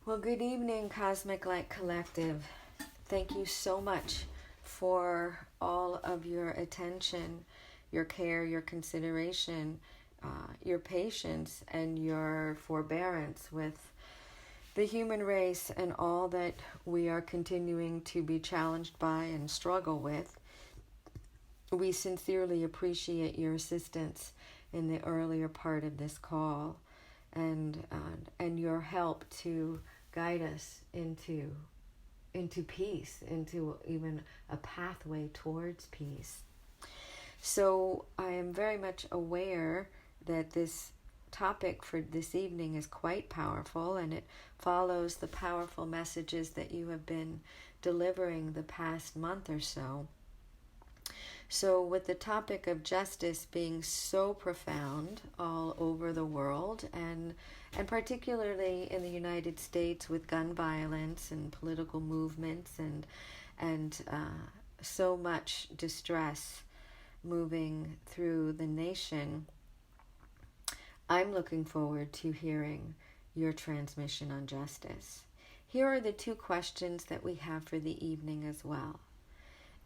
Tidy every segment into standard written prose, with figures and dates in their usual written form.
Well, good evening, Cosmic Light Collective. Thank you so much for all of your attention, your care, your consideration, your patience, and your forbearance with the human race and all that we are continuing to be challenged by and struggle with. We sincerely appreciate your assistance in the earlier part of this call and your help to guide us into peace, into even a pathway towards peace. So I am very much aware that this topic for this evening is quite powerful, and it follows the powerful messages that you have been delivering the past month or so. So with the topic of justice being so profound all over the world, and particularly in the United States with gun violence and political movements and so much distress moving through the nation, I'm looking forward to hearing your transmission on justice. Here are the two questions that we have for the evening as well.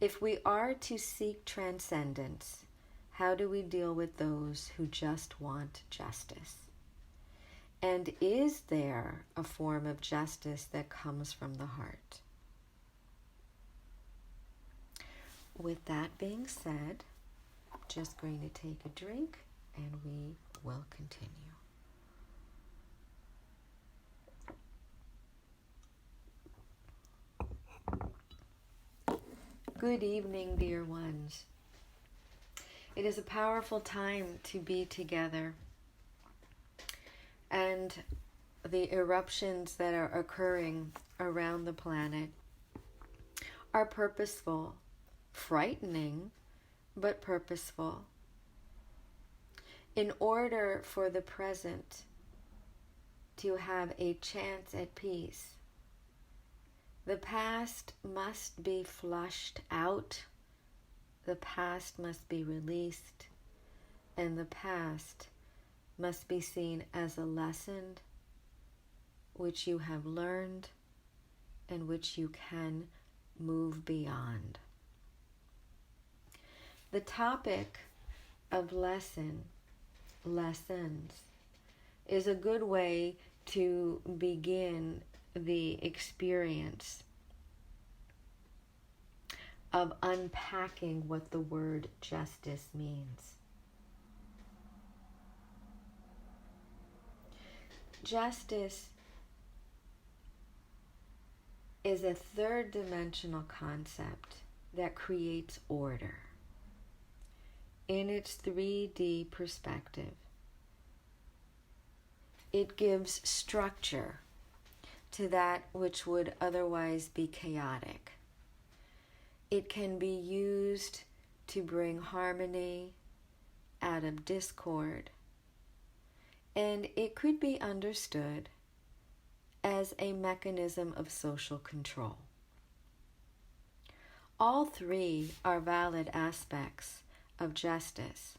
If we are to seek transcendence, how do we deal with those who just want justice? And is there a form of justice that comes from the heart? With that being said, just going to take a drink and we will continue. Good evening, dear ones. It is a powerful time to be together, and the eruptions that are occurring around the planet are purposeful, frightening, but purposeful. In order for the present to have a chance at peace, the past must be flushed out, the past must be released, and the past must be seen as a lesson which you have learned and which you can move beyond. The topic of lessons is a good way to begin the experience of unpacking what the word justice means. Justice is a third-dimensional concept that creates order in its 3D perspective. It gives structure to that which would otherwise be chaotic. It can be used to bring harmony out of discord, and it could be understood as a mechanism of social control. All three are valid aspects of justice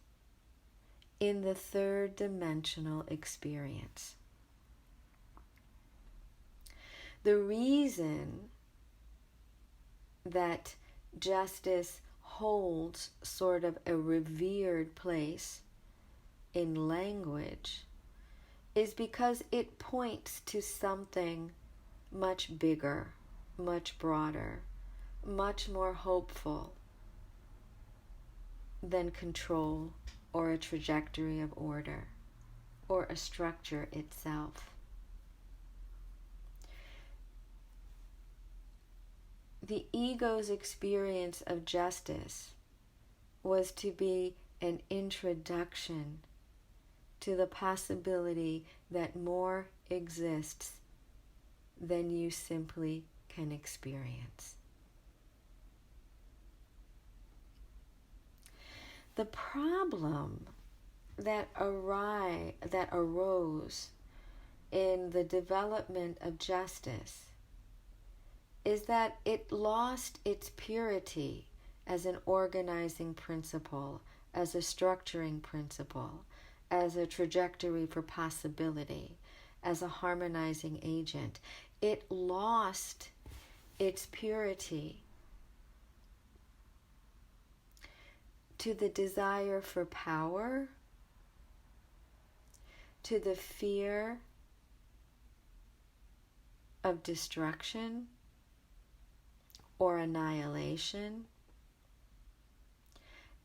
in the third-dimensional experience. The reason that justice holds sort of a revered place in language is because it points to something much bigger, much broader, much more hopeful than control or a trajectory of order or a structure itself. The ego's experience of justice was to be an introduction to the possibility that more exists than you simply can experience. The problem that arose in the development of justice is that it lost its purity as an organizing principle, as a structuring principle, as a trajectory for possibility, as a harmonizing agent. It lost its purity to the desire for power, to the fear of destruction or annihilation,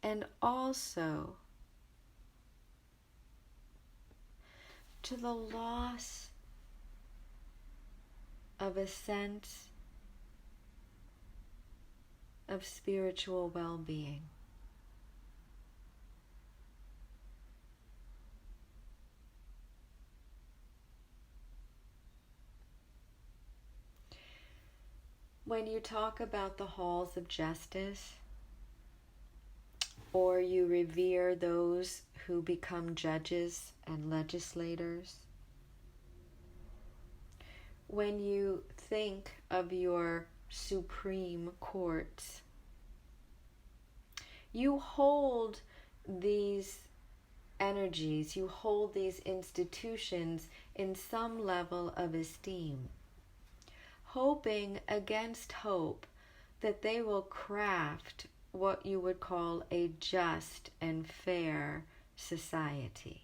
and also to the loss of a sense of spiritual well-being. When you talk about the halls of justice, or you revere those who become judges and legislators, when you think of your supreme courts, you hold these energies, you hold these institutions in some level of esteem, hoping against hope that they will craft what you would call a just and fair society.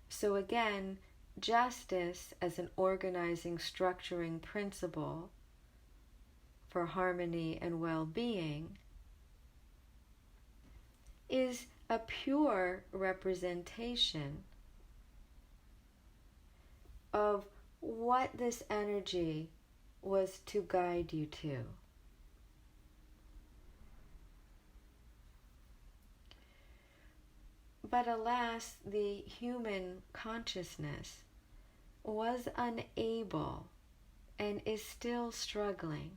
So again, justice as an organizing, structuring principle for harmony and well-being is a pure representation of what this energy was to guide you to. But alas, the human consciousness was unable and is still struggling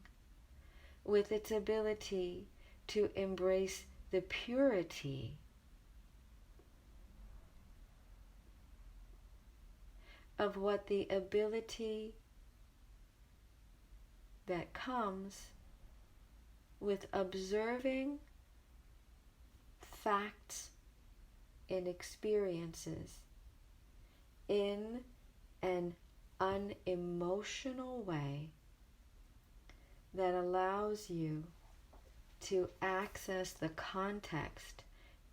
with its ability to embrace the purity of what the ability that comes with observing facts and experiences in an unemotional way that allows you to access the context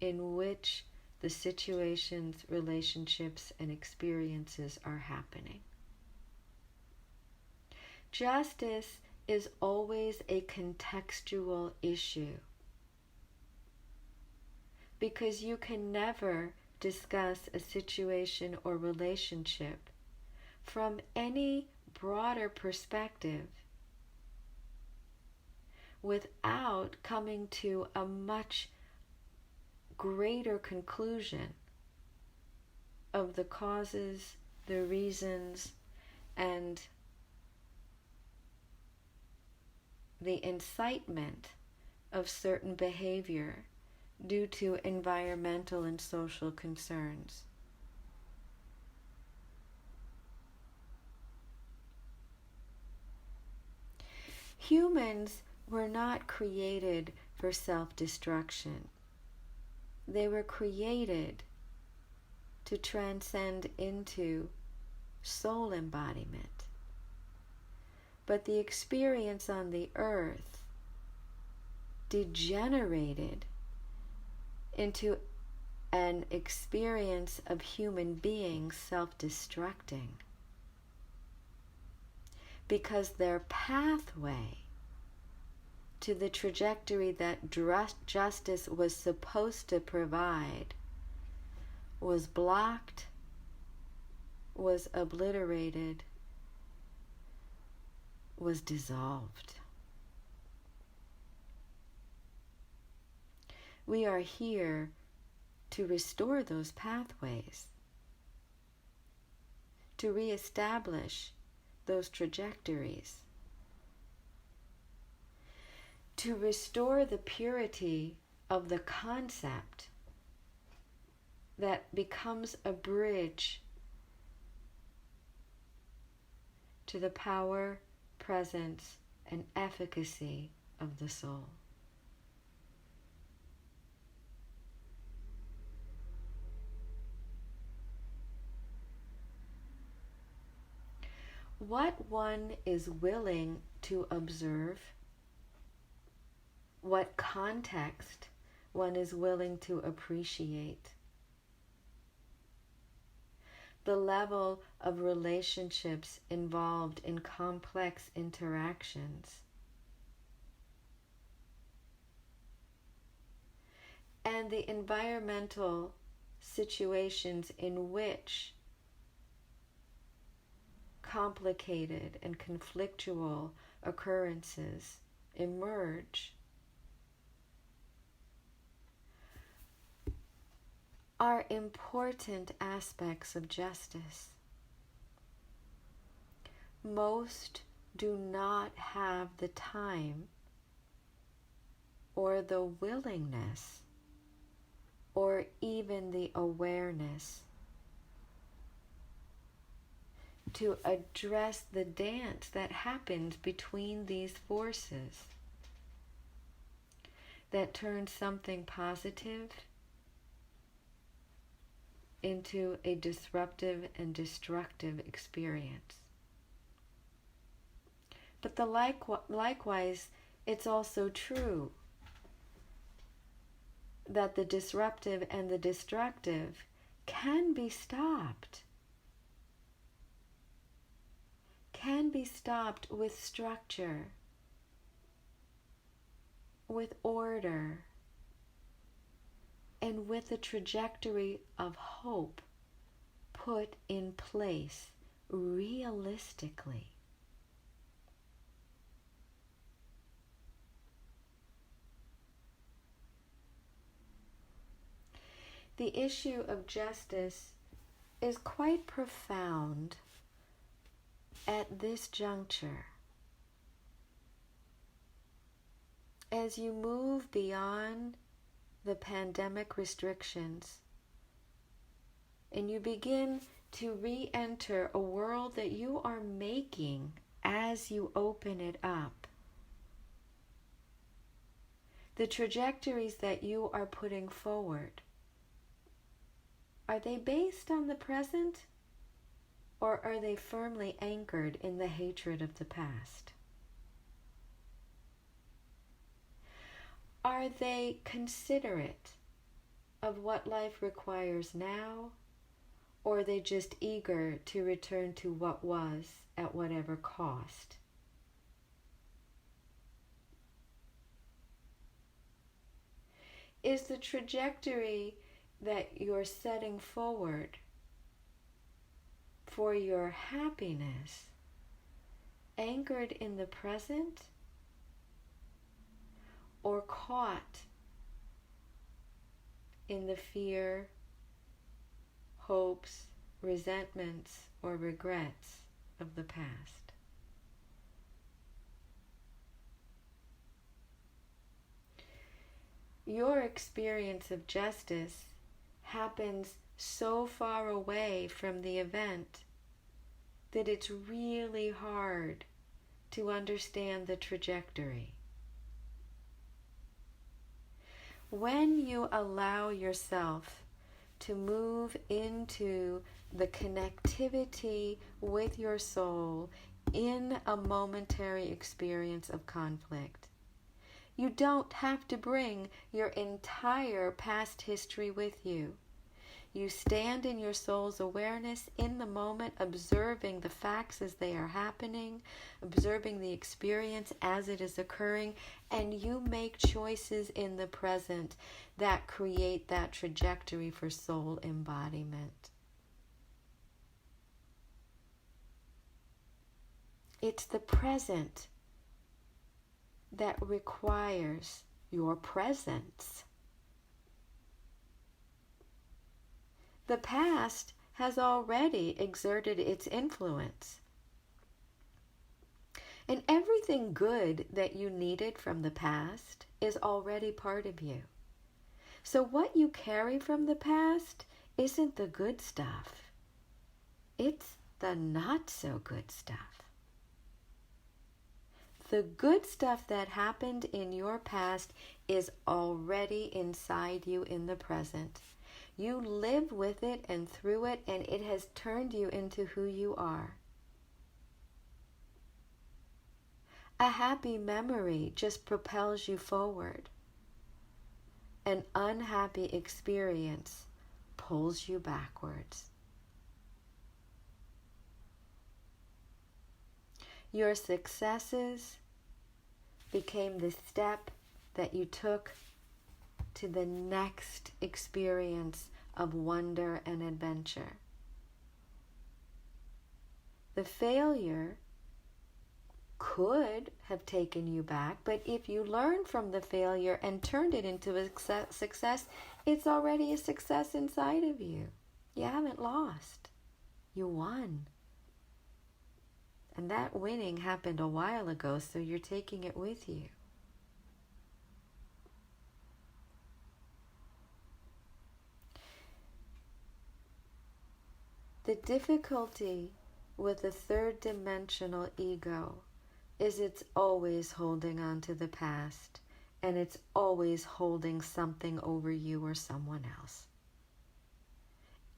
in which the situations, relationships, and experiences are happening. Justice is always a contextual issue, because you can never discuss a situation or relationship from any broader perspective without coming to a much greater conclusion of the causes, the reasons, and the incitement of certain behavior due to environmental and social concerns. Humans were not created for self-destruction. They were created to transcend into soul embodiment. But the experience on the earth degenerated into an experience of human beings self-destructing, because their pathway to the trajectory that justice was supposed to provide was blocked, was obliterated, was dissolved. We are here to restore those pathways, to reestablish those trajectories, to restore the purity of the concept that becomes a bridge to the power, presence, and efficacy of the soul. what one is willing to observe, what context one is willing to appreciate, the level of relationships involved in complex interactions, and the environmental situations in which complicated and conflictual occurrences emerge are important aspects of justice. Most do not have the time or the willingness or even the awareness to address the dance that happens between these forces that turn something positive into a disruptive and destructive experience. But likewise, it's also true that the disruptive and the destructive can be stopped. Can be stopped with structure, with order, and with a trajectory of hope put in place realistically. The issue of justice is quite profound at this juncture. As you move beyond the pandemic restrictions and you begin to re-enter a world that you are making as you open it up, the trajectories that you are putting forward, are they based on the present, or are they firmly anchored in the hatred of the past? Are they considerate of what life requires now, or are they just eager to return to what was at whatever cost? Is the trajectory that you're setting forward for your happiness anchored in the present, or caught in the fear, hopes, resentments, or regrets of the past? Your experience of justice happens so far away from the event that it's really hard to understand the trajectory. When you allow yourself to move into the connectivity with your soul in a momentary experience of conflict, you don't have to bring your entire past history with you. You stand in your soul's awareness in the moment, observing the facts as they are happening, observing the experience as it is occurring, and you make choices in the present that create that trajectory for soul embodiment. It's the present that requires your presence. The past has already exerted its influence. And everything good that you needed from the past is already part of you. So what you carry from the past isn't the good stuff. It's the not so good stuff. The good stuff that happened in your past is already inside you in the present. You live with it and through it, and it has turned you into who you are. A happy memory just propels you forward. An unhappy experience pulls you backwards. Your successes became the step that you took to the next experience of wonder and adventure. The failure could have taken you back, but if you learned from the failure and turned it into a success, it's already a success inside of you. You haven't lost. You won. And that winning happened a while ago, so you're taking it with you. The difficulty with the third dimensional ego is it's always holding on to the past, and it's always holding something over you or someone else.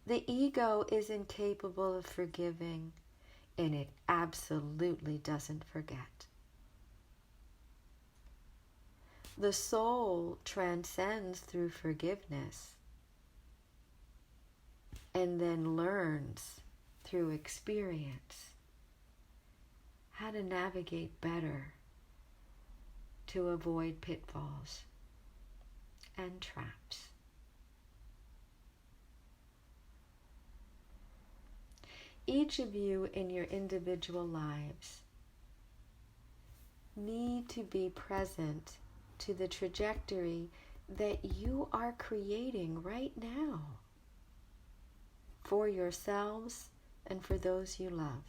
The ego is incapable of forgiving, and it absolutely doesn't forget. The soul transcends through forgiveness and then learns through experience how to navigate better to avoid pitfalls and traps. Each of you in your individual lives need to be present to the trajectory that you are creating right now for yourselves and for those you love.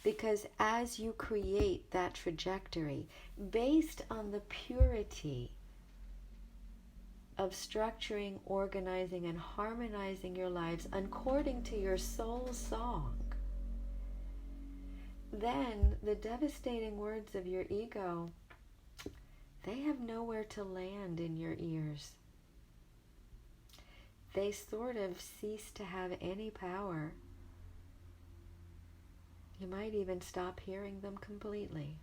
Because as you create that trajectory based on the purity of structuring, organizing, and harmonizing your lives according to your soul's song, then the devastating words of your ego, they have nowhere to land in your ears. They sort of cease to have any power. You might even stop hearing them completely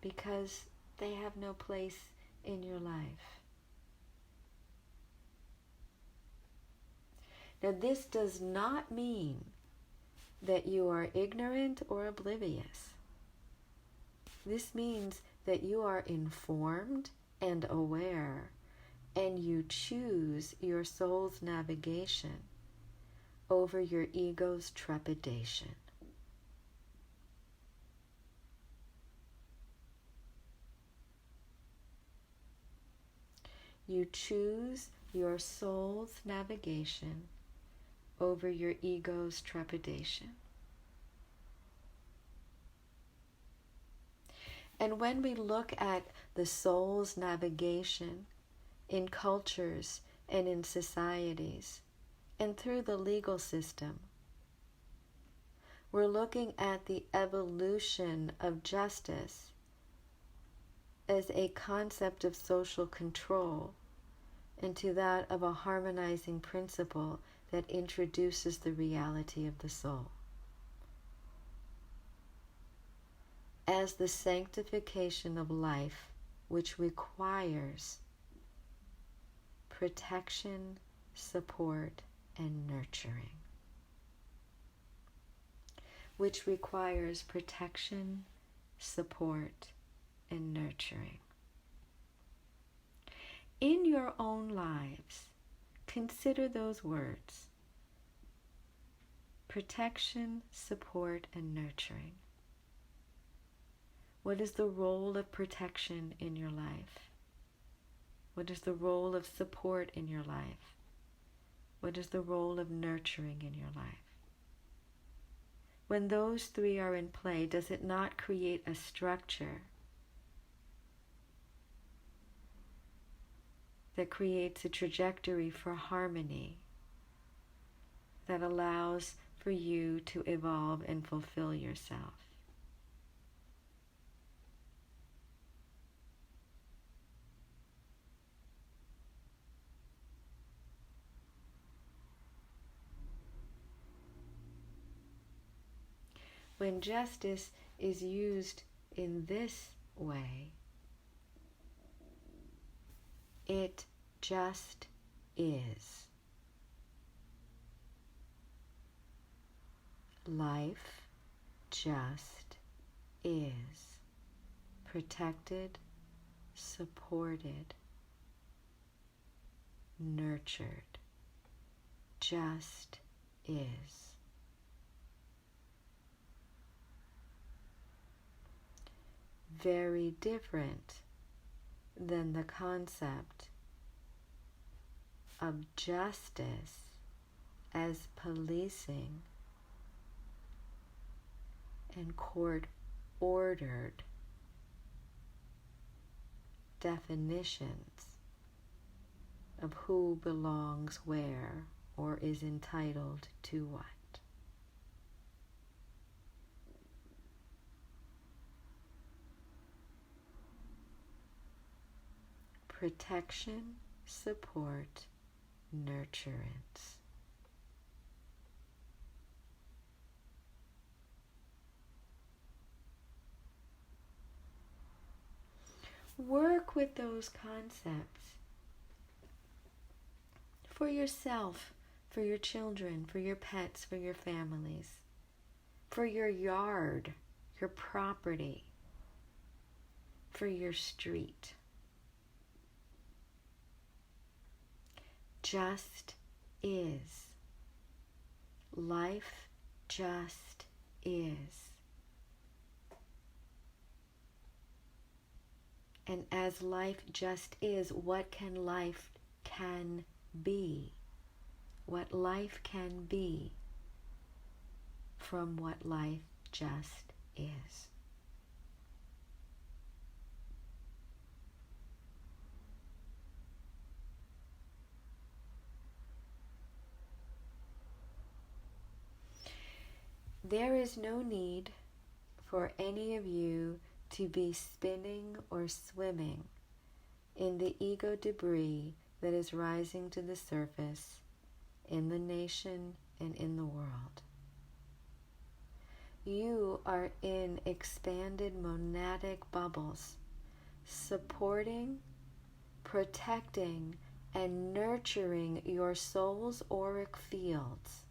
because they have no place in your life. Now, this does not mean that you are ignorant or oblivious. This means that you are informed and aware, and you choose your soul's navigation over your ego's trepidation. You choose your soul's navigation over your ego's trepidation. And when we look at the soul's navigation in cultures and in societies and through the legal system, we're looking at the evolution of justice as a concept of social control into that of a harmonizing principle that introduces the reality of the soul as the sanctification of life, which requires protection, support, and nurturing. Which requires protection, support, and nurturing. In your own lives, consider those words: protection, support, and nurturing. What is the role of protection in your life? What is the role of support in your life? What is the role of nurturing in your life? When those three are in play, does it not create a structure that creates a trajectory for harmony that allows for you to evolve and fulfill yourself? When justice is used in this way, it just is. Life just is. Protected, supported, nurtured. Just is. Very different than the concept of justice as policing and court-ordered definitions of who belongs where or is entitled to what. Protection, support, nurturance. Work with those concepts for yourself, for your children, for your pets, for your families, for your yard, your property, for your street. Just is. Life just is. And as life just is, what can life can be? What life can be from what life just is. There is no need for any of you to be spinning or swimming in the ego debris that is rising to the surface in the nation and in the world. You are in expanded monadic bubbles, supporting, protecting, and nurturing your soul's auric fields.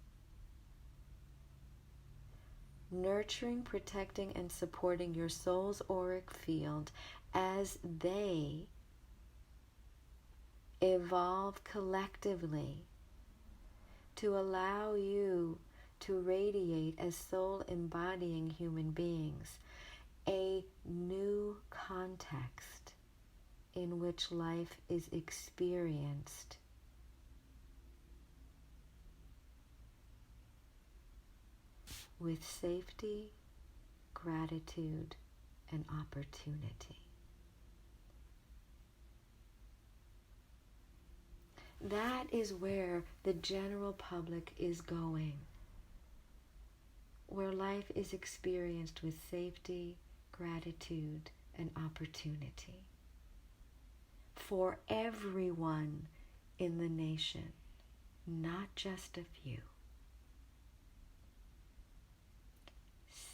Nurturing, protecting, and supporting your soul's auric field as they evolve collectively to allow you to radiate as soul-embodying human beings a new context in which life is experienced with safety, gratitude, and opportunity. That is where the general public is going, where life is experienced with safety, gratitude, and opportunity for everyone in the nation, not just a few.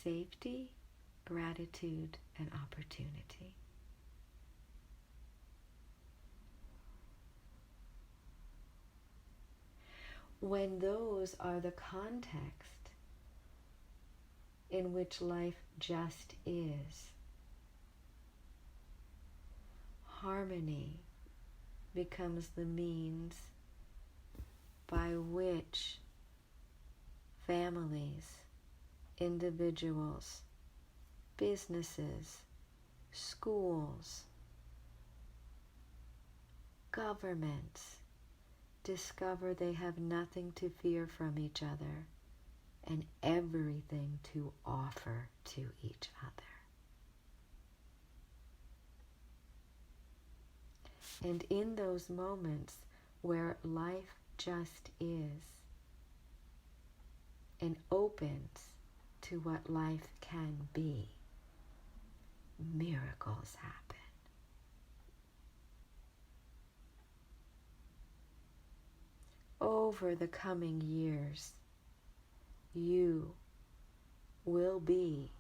Safety, gratitude, and opportunity. When those are the context in which life just is, harmony becomes the means by which families, individuals, businesses, schools, governments discover they have nothing to fear from each other and everything to offer to each other. And in those moments where life just is and opens to what life can be, miracles happen. Over the coming years, you will be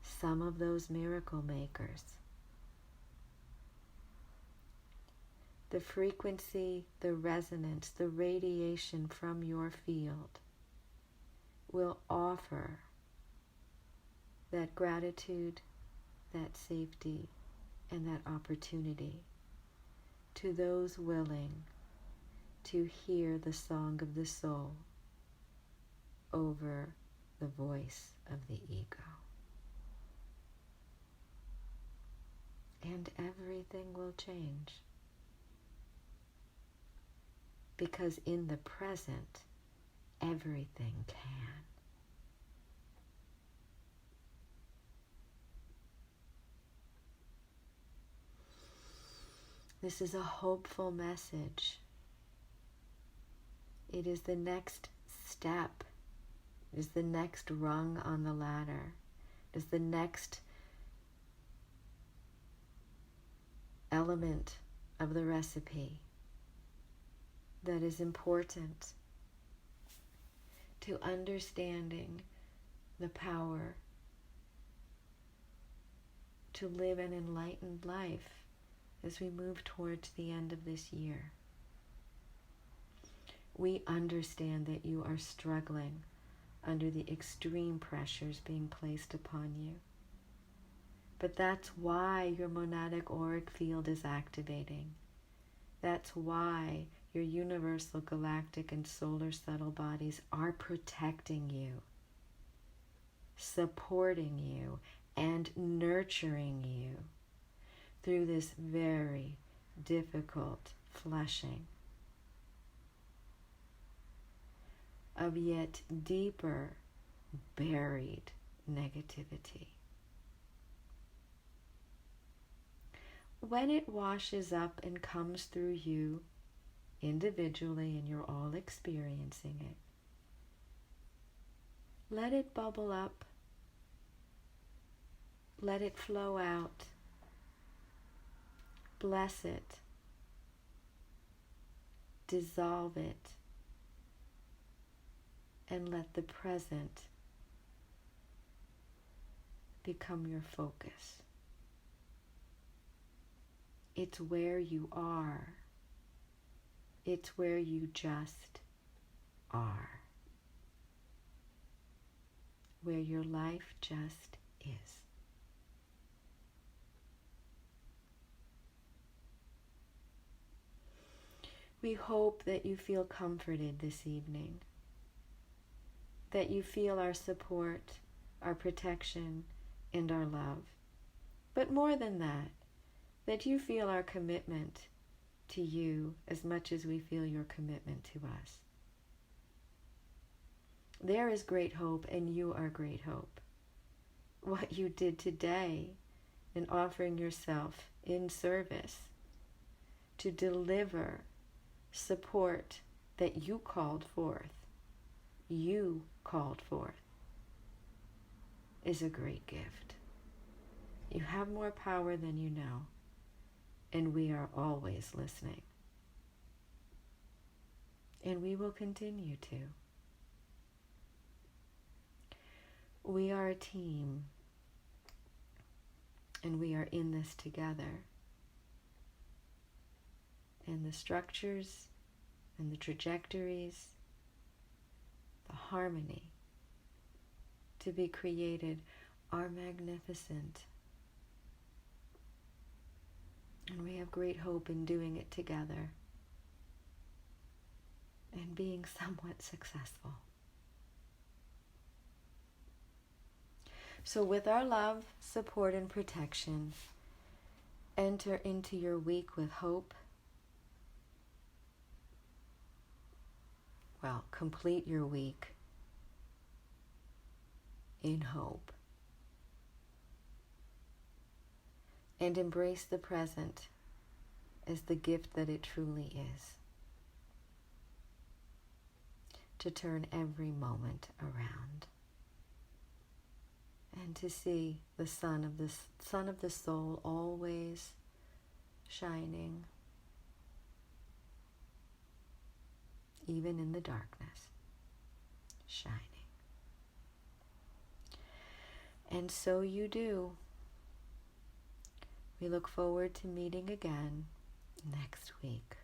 some of those miracle makers. The frequency, the resonance, the radiation from your field will offer that gratitude, that safety, and that opportunity to those willing to hear the song of the soul over the voice of the ego. And everything will change. Because in the present, everything can. This is a hopeful message. It is the next step. It is the next rung on the ladder. It is the next element of the recipe that is important to understanding the power to live an enlightened life as we move towards the end of this year. We understand that you are struggling under the extreme pressures being placed upon you. But that's why your monadic auric field is activating. That's why your universal, galactic, and solar subtle bodies are protecting you, supporting you, and nurturing you through this very difficult flushing of yet deeper buried negativity. When it washes up and comes through you individually and you're all experiencing it, let it bubble up, let it flow out, bless it, dissolve it, and let the present become your focus. It's where you are. It's where you just are. Where your life just is. We hope that you feel comforted this evening, that you feel our support, our protection, and our love. But more than that, that you feel our commitment to you as much as we feel your commitment to us. There is great hope, and you are great hope. What you did today in offering yourself in service to deliver support that you called forth, is a great gift. You have more power than you know, and we are always listening. And we will continue to. We are a team, and we are in this together. And the structures and the trajectories, the harmony to be created are magnificent. And we have great hope in doing it together and being somewhat successful. So with our love, support, and protection, enter into your week with hope. Well, complete your week in hope. And embrace the present as the gift that it truly is. To turn every moment around. And to see the sun of the soul always shining, even in the darkness, shining. And so you do. We look forward to meeting again next week.